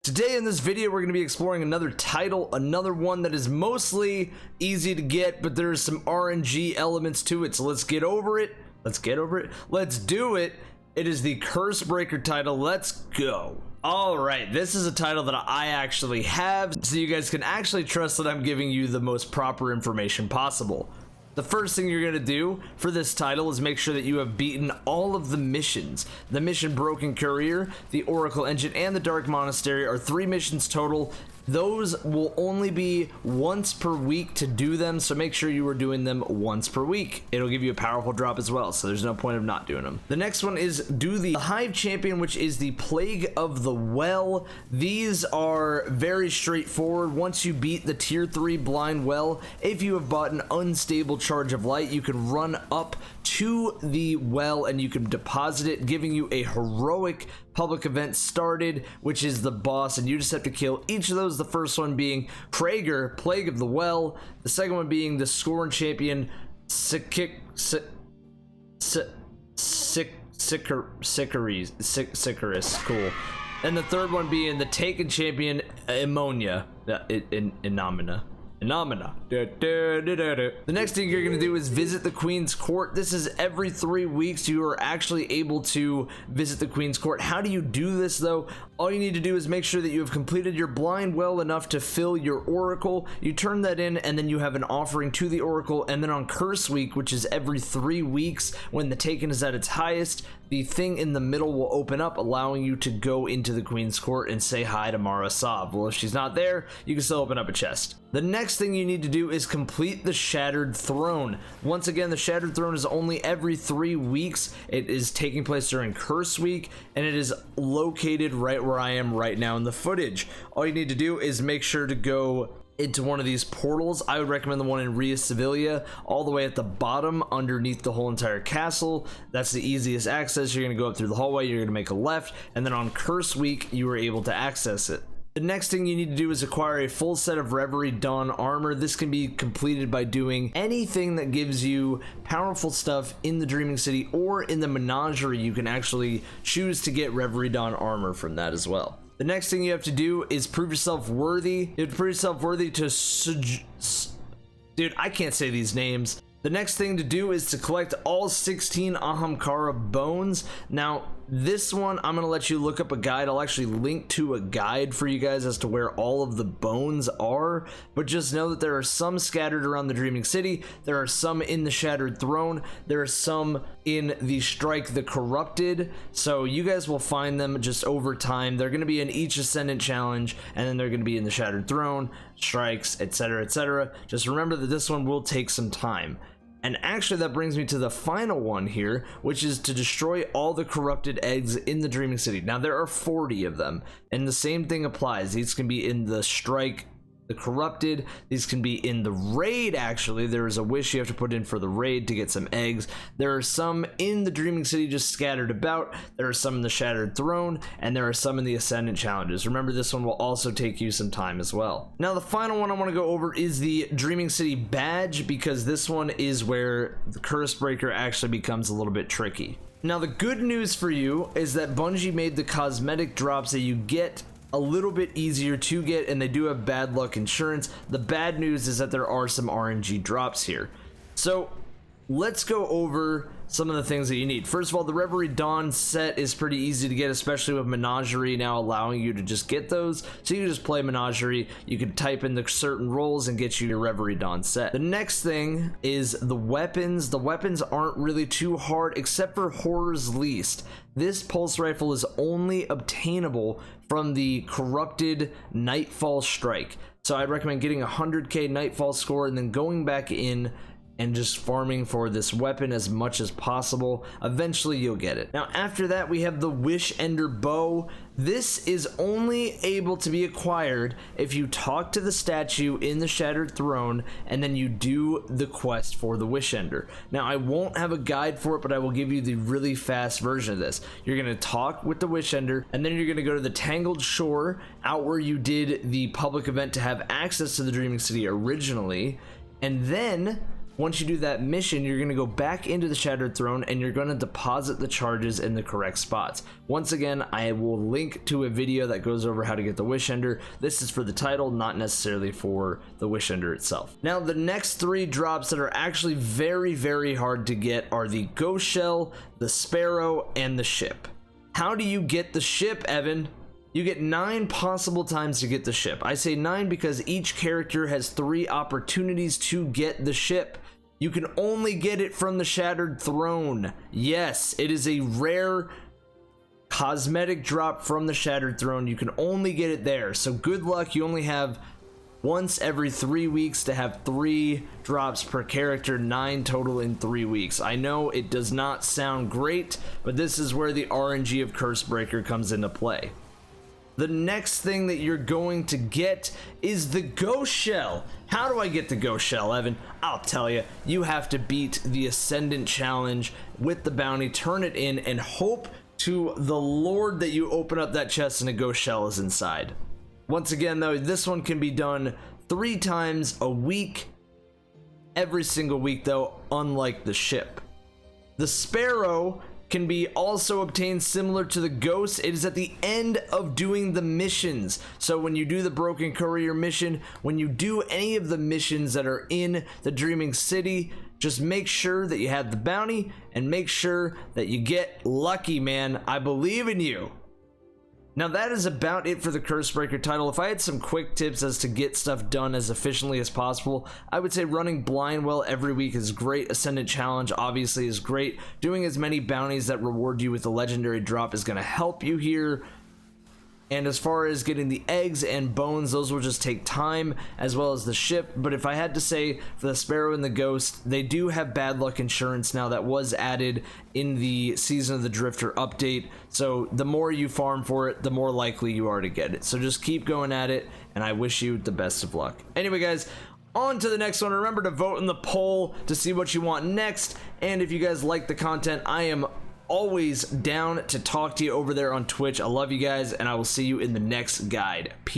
Today in this video we're going to be exploring another title, another one that is mostly easy to get, but there's some RNG elements to it, so let's get over it. Let's do it. It is the Cursebreaker title. Let's go. Alright, this is a title that I actually have, so you guys can actually trust that I'm giving you the most proper information possible. The first thing you're going to do for this title is make sure that you have beaten all of the missions. The mission Broken Courier, the Oracle Engine, and the Dark Monastery are 3 missions total. Those will only be once per week to do them, so make sure you are doing them once per week. It'll give you a powerful drop as well, so there's no point of not doing them. The next one is do the Hive Champion, which is the Plague of the Well. These are very straightforward. Once you beat the tier 3 Blind Well, if you have bought an Unstable Charge of Light, you can run up to the well and you can deposit it, giving you a heroic public event started, which is the boss, and you just have to kill each of those. The first one being Krager, Plague of the Well. The second one being the Scorn Champion, Sicarus, cool. And the third one being the Taken Champion, Ammonia, Innomina. The next thing you're going to do is visit the Queen's Court. This is every 3 weeks you are actually able to visit the Queen's Court. How do you do this though? All you need to do is make sure that you have completed your blind well enough to fill your oracle. You turn that in and then you have an offering to the oracle, and then on Curse Week, which is every 3 weeks when the Taken is at its highest, the thing in the middle will open up, allowing you to go into the Queen's Court and say hi to Mara Sov. Well, if she's not there, you can still open up a chest. The next thing you need to do is complete the Shattered Throne. Once again, the Shattered Throne is only every 3 weeks. It is taking place during Curse Week, and it is located right where I am right now in the footage. All you need to do is make sure to go into one of these portals. I would recommend the one in Ria Sevilla, all the way at the bottom underneath the whole entire castle. That's the easiest access. You're going to go up through the hallway, you're going to make a left, and then on Curse Week you are able to access it. The next thing you need to do is acquire a full set of Reverie Dawn armor. This can be completed by doing anything that gives you powerful stuff in the Dreaming City, or in the Menagerie you can actually choose to get Reverie Dawn armor from that as well. The next thing you have to do is prove yourself worthy. You have to prove yourself worthy to dude, I can't say these names. The next thing to do is to collect all 16 Ahamkara bones. Now, this one, I'm going to let you look up a guide. I'll actually link to a guide for you guys as to where all of the bones are. But just know that there are some scattered around the Dreaming City. There are some in the Shattered Throne. There are some in the Strike the Corrupted. So you guys will find them just over time. They're going to be in each Ascendant challenge, and then they're going to be in the Shattered Throne, Strikes, etc., etc. Just remember that this one will take some time. And actually that brings me to the final one here, which is to destroy all the corrupted eggs in the Dreaming City. Now there are 40 of them, and the same thing applies. These can be in the Strike the Corrupted, these can be in the raid. Actually, there is a wish you have to put in for the raid to get some eggs. There are some in the Dreaming City just scattered about. There are some in the Shattered Throne, and there are some in the Ascendant challenges. Remember, this one will also take you some time as well. Now the final one I want to go over is the Dreaming City badge, because this one is where the Cursebreaker actually becomes a little bit tricky. Now the good news for you is that Bungie made the cosmetic drops that you get a little bit easier to get, and they do have bad luck insurance. The bad news is that there are some RNG drops here. So let's go over some of the things that you need. First of all, the Reverie Dawn set is pretty easy to get, especially with Menagerie now allowing you to just get those. So you can just play Menagerie, you can type in the certain roles and get you your Reverie Dawn set. The next thing is the weapons. The weapons aren't really too hard, except for Horror's Least. This pulse rifle is only obtainable from the corrupted Nightfall Strike. So I'd recommend getting a 100k Nightfall score and then going back in and just farming for this weapon as much as possible. Eventually you'll get it. Now after that, we have the Wish Ender bow. This is only able to be acquired if you talk to the statue in the Shattered Throne and then you do the quest for the Wish Ender. Now I won't have a guide for it, but I will give you the really fast version of this. You're gonna talk with the Wish Ender, and then you're gonna go to the Tangled Shore, out where you did the public event to have access to the Dreaming City originally, and then Once you do that mission, you're going to go back into the Shattered Throne and you're going to deposit the charges in the correct spots. Once again, I will link to a video that goes over how to get the Wish Ender. This is for the title, not necessarily for the Wish Ender itself. Now, the next 3 drops that are actually very, very hard to get are the Ghost Shell, the Sparrow, and the Ship. How do you get the Ship, Evan? You get 9 possible times to get the ship. I say 9 because each character has 3 opportunities to get the ship. You can only get it from the Shattered Throne. Yes, it is a rare cosmetic drop from the Shattered Throne. You can only get it there. So good luck. You only have once every 3 weeks to have 3 drops per character, 9 total in 3 weeks. I know it does not sound great, but this is where the RNG of Cursebreaker comes into play. The next thing that you're going to get is the Ghost Shell. How do I get the Ghost Shell, Evan? I'll tell you. You have to beat the Ascendant Challenge with the bounty, turn it in, and hope to the Lord that you open up that chest and a Ghost Shell is inside. Once again, though, this one can be done 3 times a week, every single week, though, unlike the ship. The Sparrow can be also obtained similar to the Ghost. It is at the end of doing the missions. So when you do the Broken Courier mission, when you do any of the missions that are in the Dreaming City, just make sure that you have the bounty and make sure that you get lucky, man. I believe in you. Now that is about it for the Cursebreaker title. If I had some quick tips as to get stuff done as efficiently as possible, I would say running blind well every week is great. Ascendant Challenge obviously is great. Doing as many bounties that reward you with the legendary drop is going to help you here. And as far as getting the eggs and bones, those will just take time, as well as the ship. But if I had to say, for the Sparrow and the Ghost, they do have bad luck insurance now. That was added in the Season of the Drifter update. So the more you farm for it, the more likely you are to get it. So just keep going at it, and I wish you the best of luck. Anyway, guys, on to the next one. Remember to vote in the poll to see what you want next. And if you guys like the content, I am always down to talk to you over there on Twitch. I love you guys, and I will see you in the next guide. Peace.